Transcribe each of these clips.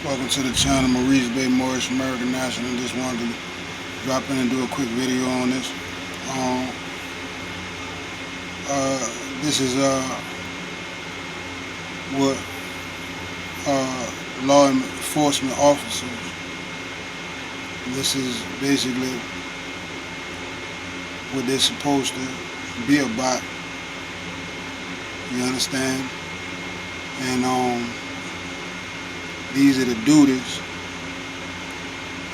Welcome to the channel, Moorish Moorish American National. Just wanted to drop in and do a quick video on this. This is what law enforcement officers. This is basically what they're supposed to be about. You understand? And these are the duties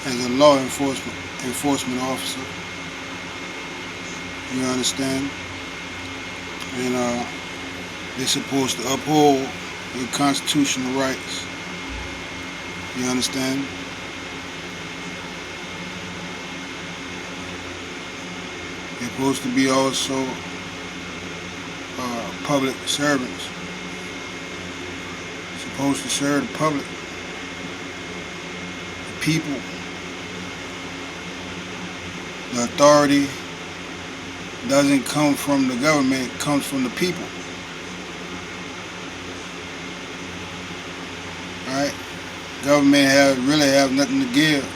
as a law enforcement officer. You understand? And they're supposed to uphold your constitutional rights. You understand? They're supposed to be also public servants. Supposed to serve the public, the people. The authority doesn't come from the government, it comes from the people. Alright? Government really have nothing to give,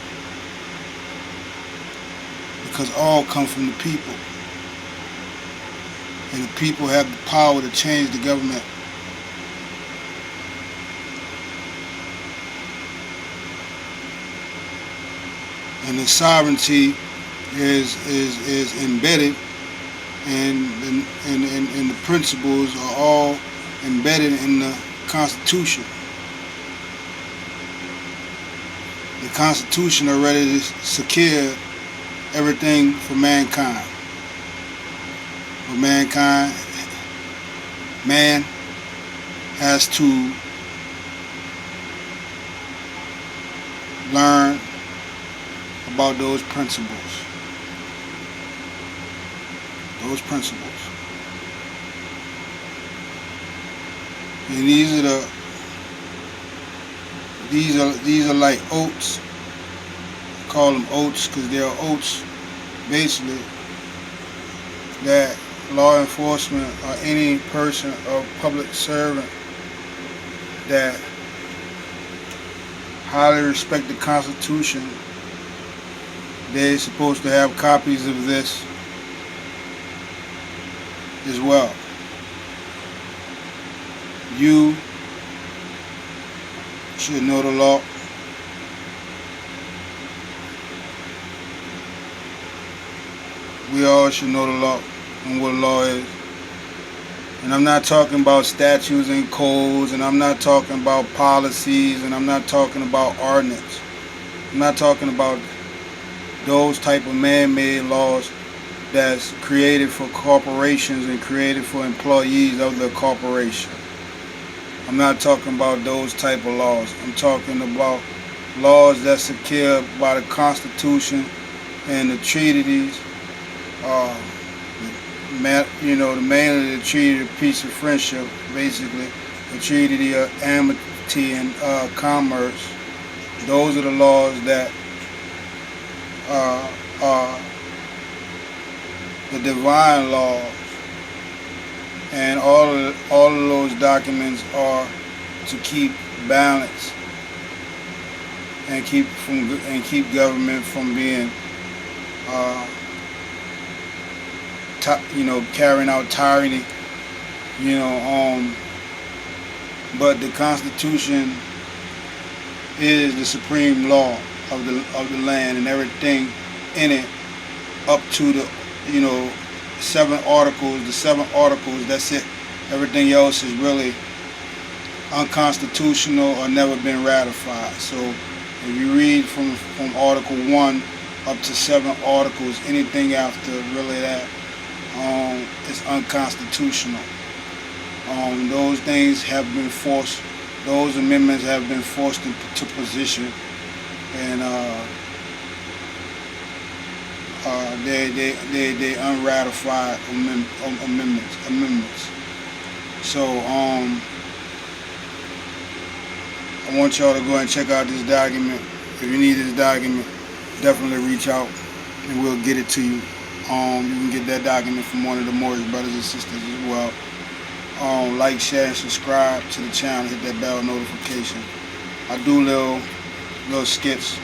because all come from the people. And the people have the power to change the government. And the sovereignty is embedded, and the principles are all embedded in the Constitution. The Constitution already secured everything for mankind. For mankind, man has to learn about those principles. Those principles. And these are like oats. I call them oats because they are oats, basically, that law enforcement or any person or public servant that highly respect the Constitution, they're supposed to have copies of this as well. You should know the law. We all should know the law and what law is. And I'm not talking about statutes and codes, and I'm not talking about policies, and I'm not talking about ordinance. I'm not talking about those type of man-made laws that's created for corporations and created for employees of the corporation. I'm not talking about those type of laws. I'm talking about laws that's secured by the Constitution and the treaties. Mainly the treaty of peace and friendship, basically the treaty of amity and commerce. Those are the laws that are the divine laws, and all of those documents are to keep balance and keep government from being carrying out tyranny. But the Constitution is the supreme law of the land, and everything in it up to the 7 articles. The 7 articles, that's it. Everything else is really unconstitutional or never been ratified. So if you read from Article 1 up to 7 articles, anything after really that is unconstitutional. Those things have been forced. Those amendments have been forced into position, and they unratified amendments. So I want y'all to go and check out this document. If you need this document, definitely reach out and we'll get it to you. You can get that document from one of the Moorish brothers and sisters as well. Like, share, and subscribe to the channel. Hit that bell notification. I do little skits,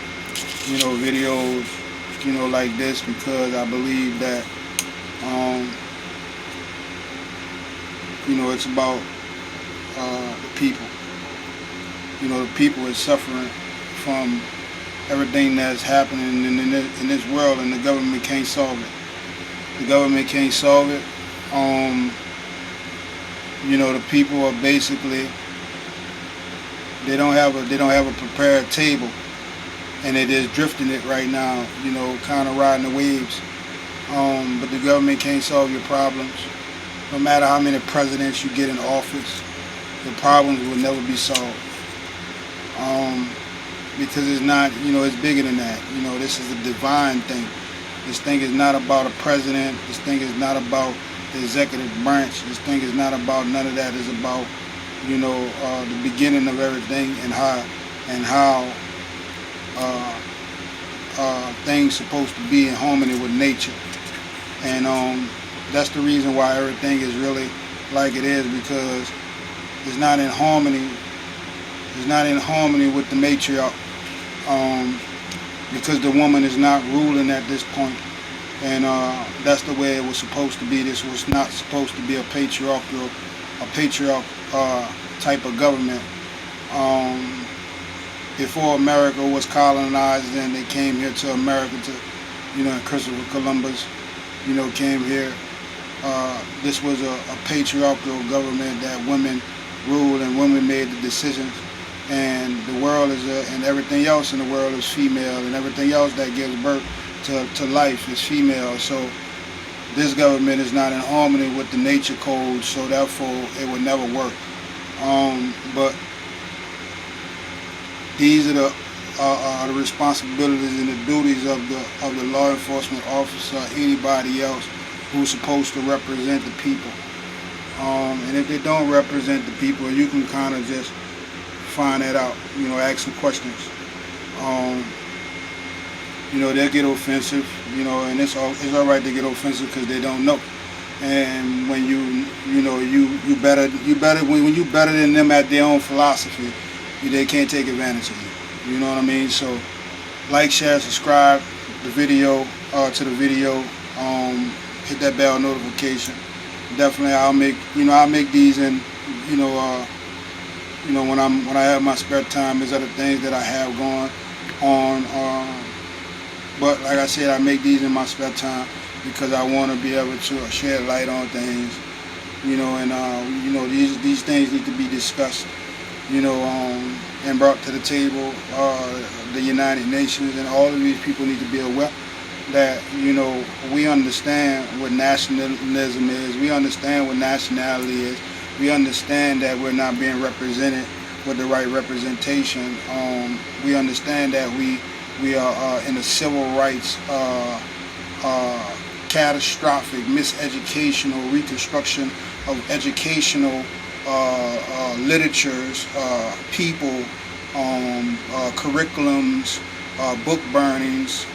videos, like this, because I believe that, it's about the people. The people is suffering from everything that's happening in this world, and the government can't solve it. The government can't solve it. The people are basically, they don't have a prepared table, and they're just drifting it right now. Kind of riding the waves. But the government can't solve your problems. No matter how many presidents you get in office, the problems will never be solved. Because it's not, it's bigger than that. This is a divine thing. This thing is not about a president. This thing is not about the executive branch. This thing is not about none of that. It's about, the beginning of everything, and how things supposed to be in harmony with nature. And that's the reason why everything is really like it is, because it's not in harmony. It's not in harmony with the matriarch, because the woman is not ruling at this point, and that's the way it was supposed to be. This was not supposed to be a patriarch type of government. Before America was colonized, and they came here to America and Christopher Columbus, came here. This was a patriarchal government that women ruled, and women made the decisions. And the world and everything else in the world is female, and everything else that gives birth to life is female. So this government is not in harmony with the nature code, so therefore it will never work. But these are the responsibilities and the duties of the law enforcement officer, anybody else who's supposed to represent the people. And if they don't represent the people, you can kind of just find that out, ask some questions. They'll get offensive, and it's all right to get offensive because they don't know. And when you better when you better than them at their own philosophy, they can't take advantage of you. You know what I mean? So, like, share, subscribe to the video. Hit that bell notification. Definitely, I'll make these, and when I have my spare time. These are the things that I have going on. But like I said, I make these in my spare time because I want to be able to shed light on things, and these things need to be discussed, and brought to the table. The United Nations and all of these people need to be aware that we understand what nationalism is. We understand what nationality is. We understand that we're not being represented with the right representation. We understand that we are in a civil rights catastrophic miseducational reconstruction of educational literatures, people, curriculums, book burnings.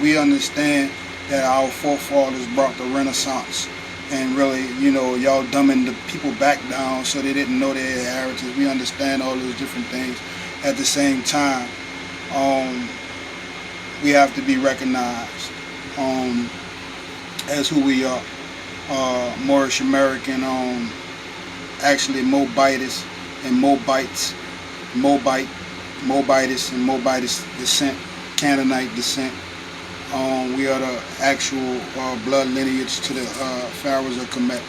We understand that our forefathers brought the Renaissance, and really, y'all dumbing the people back down so they didn't know their heritage. We understand all those different things. At the same time, we have to be recognized as who we are. Moorish American, actually Moabitis and Moabites, Moabitis and Moabitist descent, Canaanite descent. We are the actual blood lineage to the pharaohs of Kemet.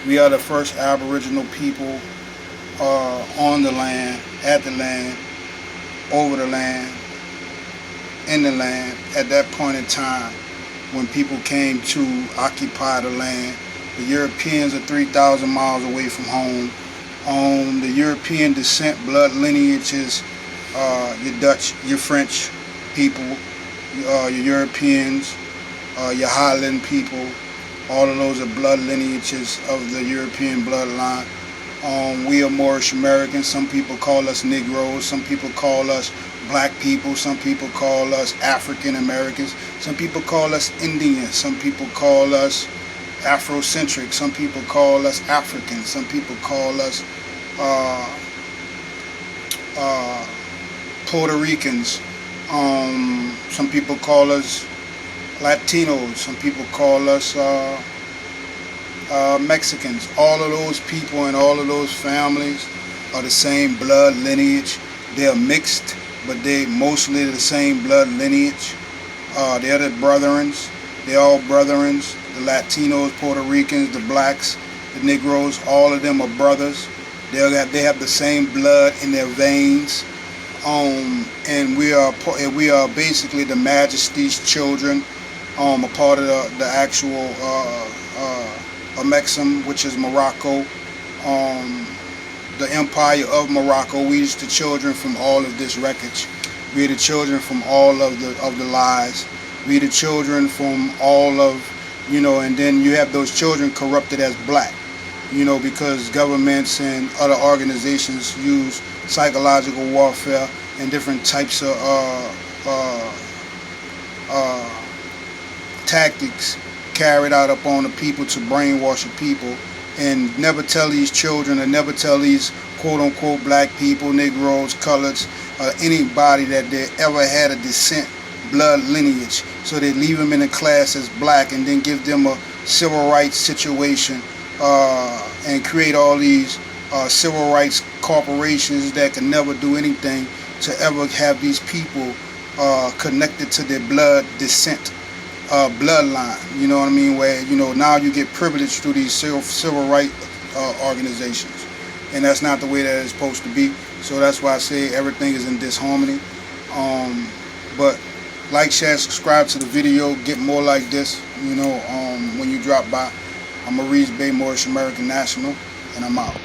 We are the first Aboriginal people on the land, at the land, over the land, in the land. At that point in time, when people came to occupy the land, the Europeans are 3,000 miles away from home. The European descent blood lineages, your Dutch, your French people, your Europeans, your Highland people, all of those are blood lineages of the European bloodline. We are Moorish Americans. Some people call us Negroes. Some people call us black people. Some people call us African Americans. Some people call us Indians. Some people call us Afrocentric. Some people call us Africans. Some people call us Puerto Ricans. Some people call us Latinos. Some people call us Mexicans. All of those people and all of those families are the same blood lineage. They are mixed, but they mostly the same blood lineage. They're the brethrens. They're all brethrens. The Latinos, Puerto Ricans, the blacks, the Negroes, all of them are brothers. They have the same blood in their veins. And we are basically the Majesty's children. A part of the actual Amexem, which is Morocco. The Empire of Morocco. We are the children from all of this wreckage. We are the children from all of the lies. We are the children from all of, and then you have those children corrupted as black, because governments and other organizations use psychological warfare and different types of tactics carried out upon the people to brainwash the people, and never tell these children, or never tell these quote-unquote black people, Negroes, coloreds, anybody that they ever had a descent blood lineage. So they leave them in a class as black and then give them a civil rights situation and create all these civil rights corporations that can never do anything to ever have these people connected to their blood descent bloodline. You know what I mean? Where now you get privilege through these civil rights organizations, and that's not the way that it's supposed to be. So that's why I say everything is in disharmony. But like, share, subscribe to the video. Get more like this. When you drop by. I'm Moorish Moorish American National, and I'm out.